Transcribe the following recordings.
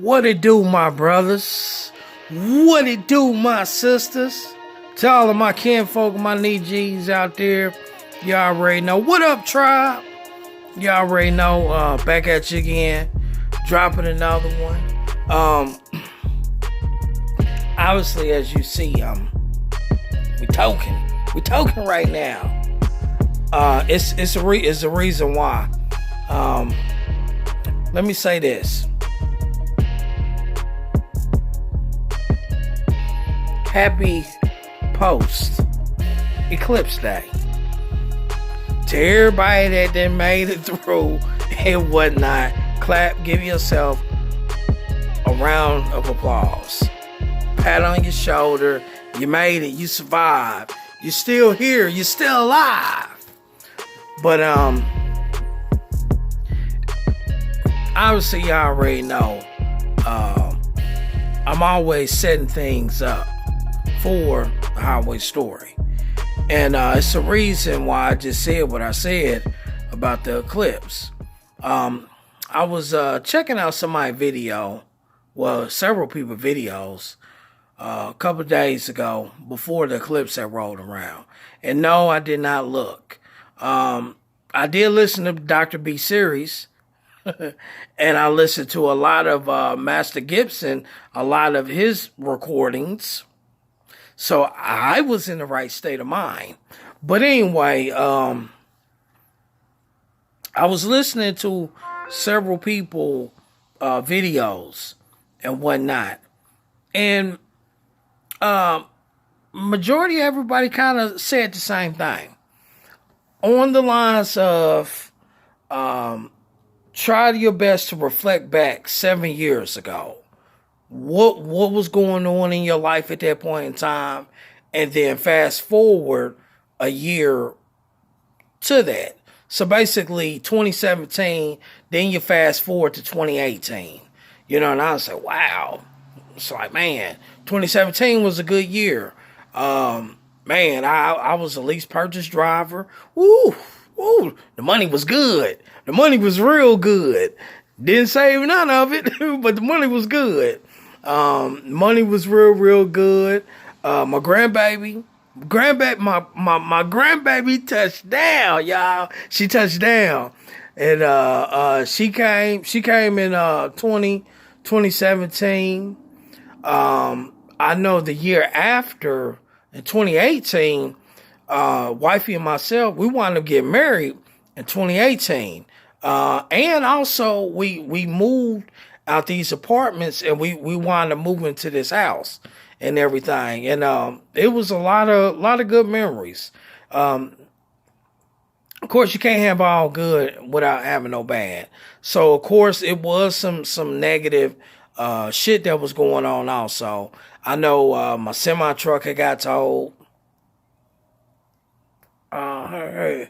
What it do, my brothers? What it do, my sisters? To all of my kinfolk, my knee G's out there, y'all already know. What up, tribe? Y'all already know. Back at you again, dropping another one. Obviously, as you see, we talking right now. It's a reason why. Let me say this. Happy post Eclipse Day to everybody that then made it through and whatnot. Clap, give yourself a round of applause. Pat on your shoulder. You made it. You survived. You're still here. You're still alive. But obviously y'all already know. I'm always setting things up for the highway story. And it's the reason why I just said what I said about the eclipse. I was checking out somebody's video, well, several people's videos, a couple of days ago before the eclipse had rolled around. And no, I did not look. I did listen to Dr. B series, and I listened to a lot of Master Gibson, a lot of his recordings. So I was in the right state of mind. But anyway, I was listening to several people videos and whatnot. And majority of everybody kind of said the same thing. On the lines of try your best to reflect back 7 years ago. What was going on in your life at that point in time, and then fast forward a year to that. So basically 2017, then you fast forward to 2018. You know, and I was like, wow. It's like, man, 2017 was a good year. Man, I was a lease purchase driver. Woo, the money was good. The money was real good. Didn't save none of it, but the money was good. Money was real good. My grandbaby, my grandbaby touched down, y'all. She touched down. And she came in 2017. I know the year after, in 2018, wifey and myself, we wound up getting married in 2018. And also we moved out these apartments, and we wound up moving to this house and everything. And it was a lot of good memories. Of course, you can't have all good without having no bad. So of course it was some negative shit that was going on also. I know my semi truck had got towed. Hey.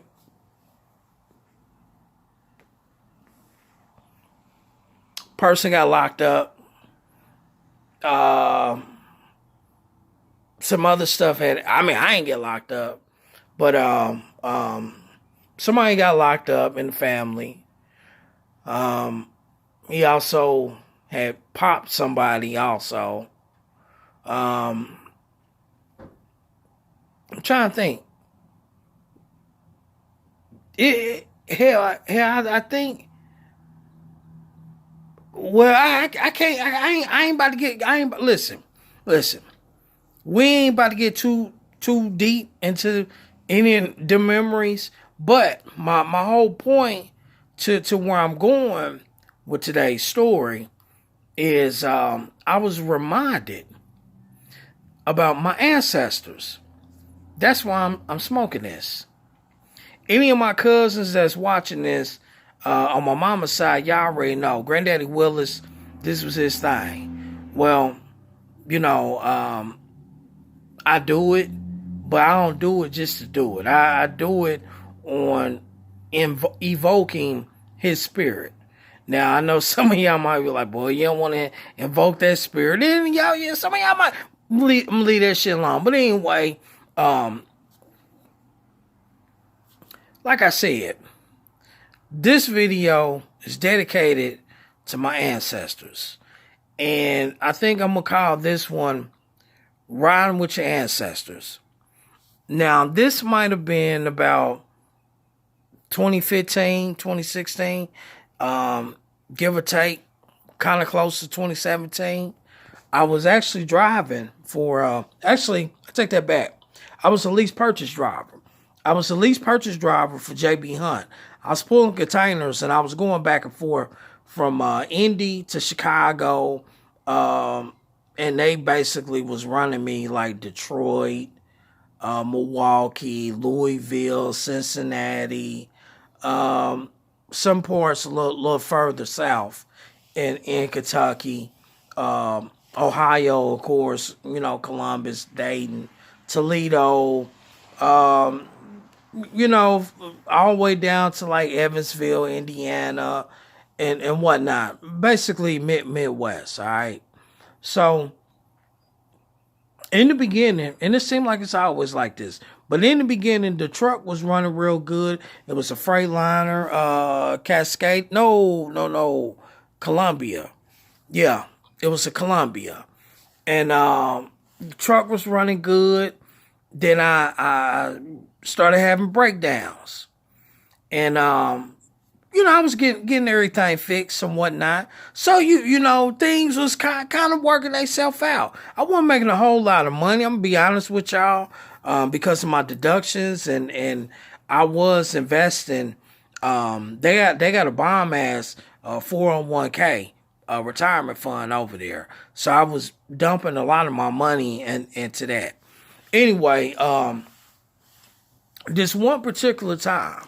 Person got locked up. Some other stuff I ain't get locked up, but somebody got locked up in the family. He also had popped somebody also. I'm trying to think. I think. Well, I can't. I ain't about to get. Listen. We ain't about to get too deep into any of the memories. But my whole point to where I'm going with today's story is I was reminded about my ancestors. That's why I'm smoking this. Any of my cousins that's watching this on my mama's side, y'all already know. Granddaddy Willis, this was his thing. Well, you know, I do it, but I don't do it just to do it. I do it on evoking his spirit. Now, I know some of y'all might be like, boy, you don't want to invoke that spirit. And some of y'all might leave that shit alone. But anyway, like I said, this video is dedicated to my ancestors. And I think I'm going to call this one Riding with Your Ancestors. Now, this might have been about 2015, 2016, give or take, kind of close to 2017. I was actually driving for, actually, I take that back. I was a lease purchase driver. I was a lease purchase driver for JB Hunt. I was pulling containers and I was going back and forth from Indy to Chicago. And they basically was running me like Detroit, Milwaukee, Louisville, Cincinnati, some parts a little further south in Kentucky, Ohio, of course, Columbus, Dayton, Toledo, all the way down to like Evansville, Indiana, and whatnot. Basically Midwest, all right? So in the beginning, and it seemed like it's always like this, but in the beginning, the truck was running real good. It was a Freightliner, Cascade. No, Columbia. Yeah, it was a Columbia. And the truck was running good. Then I started having breakdowns. And, I was getting everything fixed and whatnot. So, things was kind of working themselves out. I wasn't making a whole lot of money. I'm going to be honest with y'all, because of my deductions. And I was investing. They got a bomb-ass 401k retirement fund over there. So I was dumping a lot of my money into that. Anyway, this one particular time,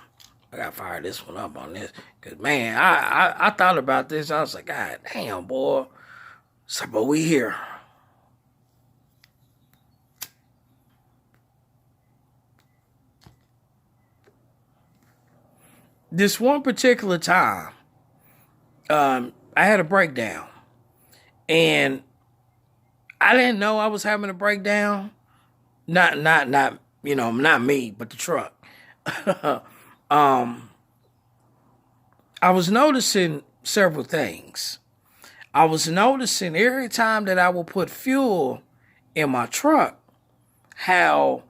I got to fire this one up on this. Because, man, I thought about this. I was like, God damn, boy. So, but we here. This one particular time, I had a breakdown. And I didn't know I was having a breakdown. Not me, but the truck. I was noticing several things. I was noticing every time that I would put fuel in my truck, how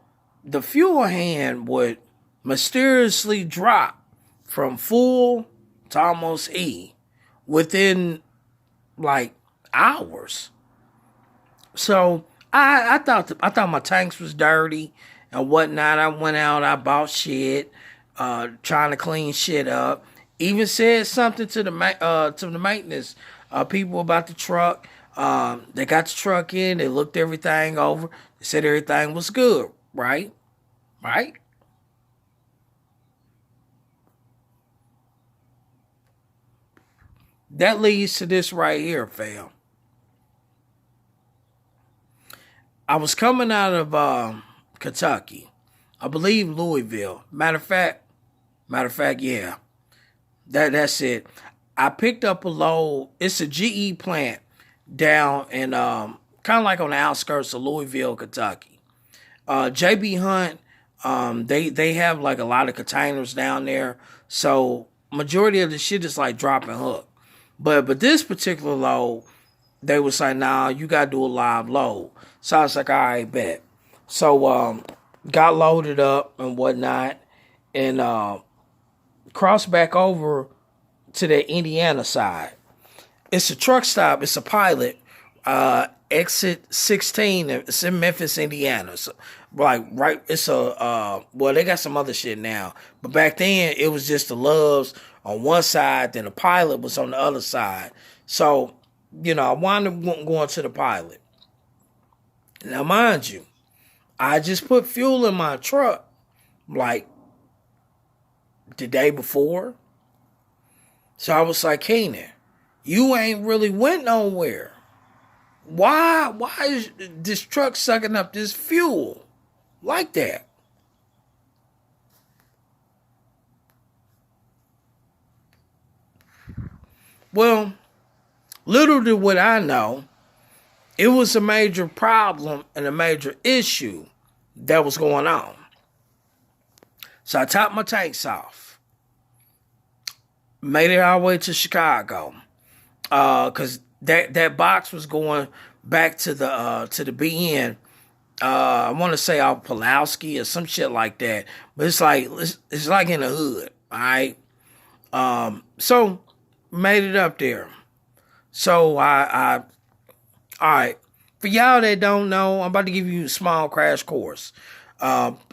the fuel hand would mysteriously drop from full to almost E within like hours. So I thought my tanks was dirty and whatnot. I went out, I bought shit, trying to clean shit up. Even said something to the maintenance people about the truck. They got the truck in. They looked everything over. They said everything was good. Right? Right? That leads to this right here, fam. I was coming out of Kentucky. I believe Louisville. Matter of fact, yeah. That's it. I picked up a load. It's a GE plant down in kind of like on the outskirts of Louisville, Kentucky. JB Hunt, they have like a lot of containers down there. So majority of the shit is like drop and hook. But this particular load, they was like, nah, you gotta do a live load. So I was like, all right, bet. So got loaded up and whatnot, and crossed back over to the Indiana side. It's a truck stop. It's a pilot. Exit 16. It's in Memphis, Indiana. So, right. It's a well, they got some other shit now, but back then it was just the Loves on one side, then the pilot was on the other side. So, I wound up going to the pilot. Now, mind you, I just put fuel in my truck like the day before. So I was like, Keenan, you ain't really went nowhere. Why is this truck sucking up this fuel like that? Well, little did what I know, it was a major problem and a major issue that was going on. So I topped my tanks off. Made it all the way to Chicago. Because that box was going back to the BN. I want to say off Pulowski or some shit like that, but it's like in the hood. All right. So made it up there. So I all right. For y'all that don't know, I'm about to give you a small crash course.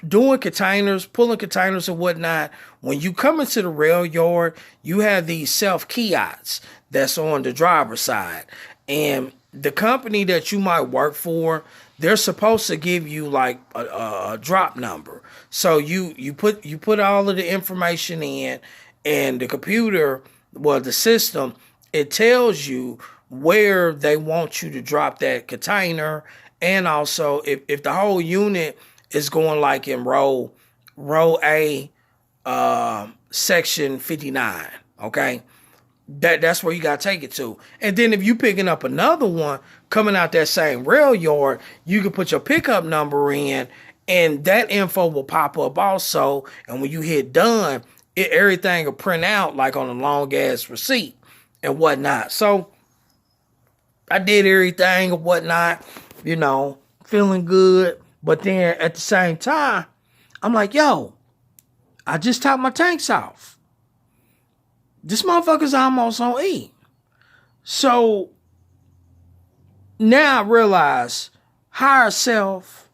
Doing containers, pulling containers and whatnot. When you come into the rail yard, you have these self kiosks that's on the driver's side, and the company that you might work for, they're supposed to give you like a drop number. So you put all of the information in, and the computer, well, the system, it tells you where they want you to drop that container, and also if the whole unit is going like in row A, section 59, okay? That's where you gotta take it to. And then if you picking up another one coming out that same rail yard, you can put your pickup number in, and that info will pop up also. And when you hit done, everything will print out like on a long ass receipt and whatnot. So I did everything and whatnot, feeling good. But then at the same time, I'm like, yo, I just topped my tanks off. This motherfucker's almost on E. So now I realize higher self,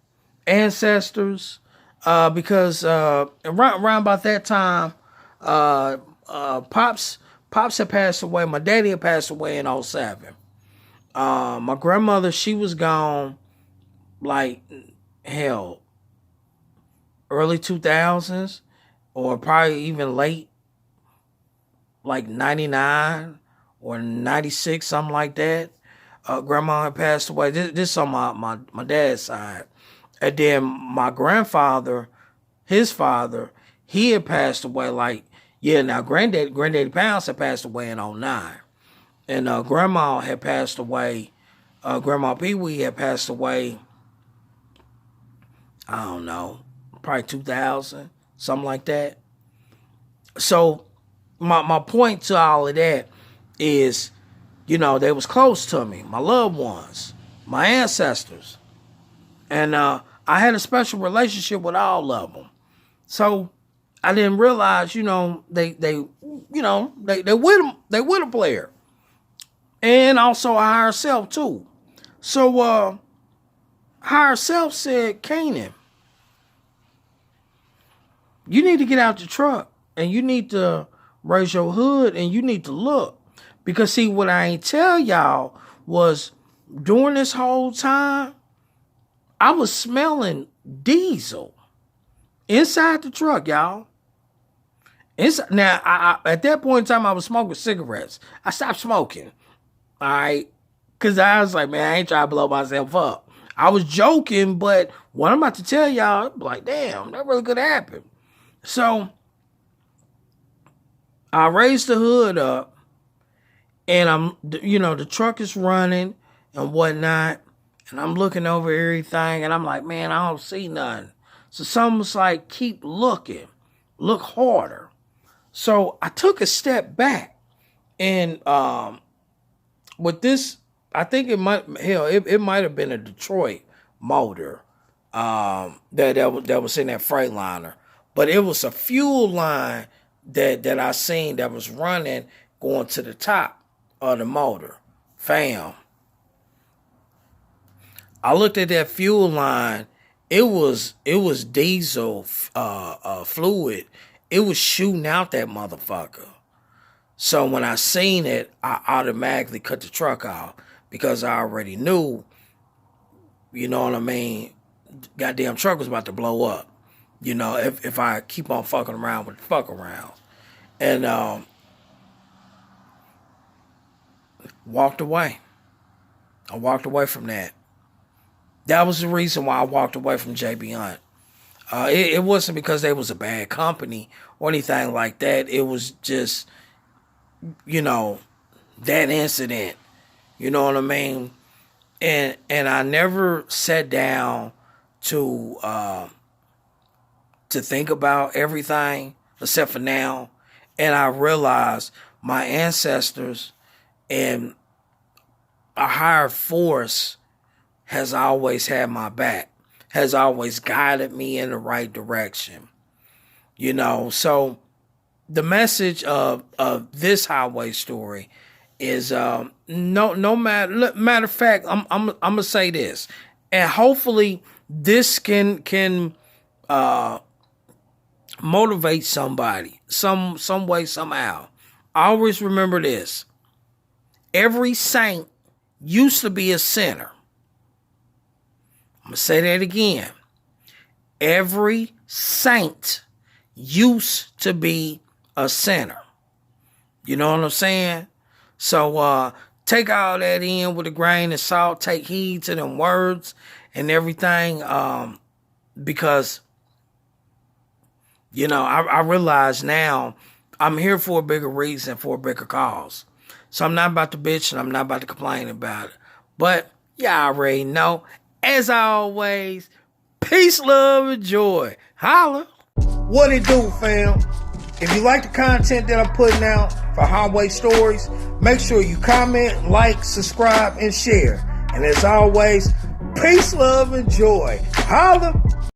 ancestors, because around about that time, Pops had passed away. My daddy had passed away in 2007. My grandmother, she was gone like hell, early 2000s, or probably even late, like 99 or 96, something like that. Grandma had passed away. This on my dad's side. And then my grandfather, his father, he had passed away now Granddaddy Pounds had passed away in 2009. And grandma had passed away, Grandma Pee Wee had passed away, I don't know, probably 2000, something like that. So my point to all of that is, they was close to me, my loved ones, my ancestors. And I had a special relationship with all of them. So I didn't realize, they with a player. And also a higher self too. So higher self said, Kanan, you need to get out the truck and you need to raise your hood and you need to look. Because see, what I ain't tell y'all was during this whole time, I was smelling diesel inside the truck, y'all. Now, I at that point in time, I was smoking cigarettes. I stopped smoking, all right? Because I was like, man, I ain't trying to blow myself up. I was joking, but what I'm about to tell y'all, I'm like, damn, that really could happen. So I raised the hood up, and the truck is running and whatnot, and I'm looking over everything, and I'm like, man, I don't see nothing. So someone's like, keep looking, look harder. So I took a step back, and with this, I think it might have been a Detroit motor that was in that Freightliner, but it was a fuel line that I seen that was running going to the top of the motor. Fam, I looked at that fuel line. It was diesel fluid. It was shooting out that motherfucker. So when I seen it, I automatically cut the truck off because I already knew, you know what I mean, goddamn truck was about to blow up. If I keep on fucking around with the fuck around. And walked away. I walked away from that. That was the reason why I walked away from JB Hunt. It wasn't because they was a bad company or anything like that. It was just, that incident. You know what I mean? And I never sat down to think about everything except for now. And I realized my ancestors and a higher force has always had my back, has always guided me in the right direction. You know, so the message of this highway story is no matter of fact, I'm gonna say this, and hopefully this can motivate somebody some way, somehow. Always remember this: every saint used to be a sinner. I'm gonna say that again. Every saint used to be a sinner. You know what I'm saying? So take all that in with a grain of salt. Take heed to them words and everything, because you know I realize now I'm here for a bigger reason, for a bigger cause. So I'm not about to bitch and I'm not about to complain about it. But y'all already know. As always, peace, love, and joy. Holla. What it do, fam? If you like the content that I'm putting out for Highway Stories, make sure you comment, like, subscribe, and share. And as always, peace, love, and joy. Holla!